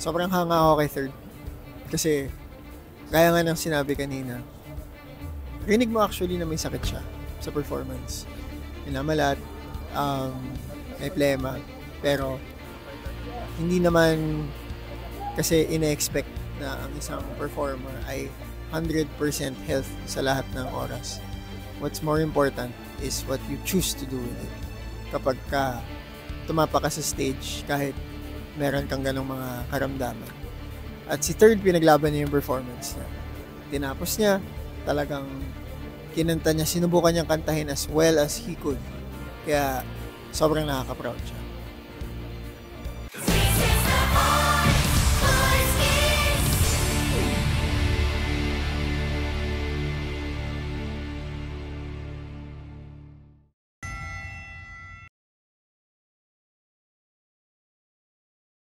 sobrang hanga ako kay Third. Kasi, gaya nga ng sinabi kanina, rinig mo actually na may sakit siya sa performance. Minamalat, may plema, pero hindi naman kasi ine-expect na ang isang performer ay 100% health sa lahat ng oras. What's more important is what you choose to do with it. Kapag tumapa ka sa stage, kahit meron kang ganong mga karamdaman. At si Third, pinaglaban niya yung performance niya. Tinapos niya, talagang kinanta niya, sinubukan niyang kantahin as well as he could. Kaya sobrang nakaka-proud siya.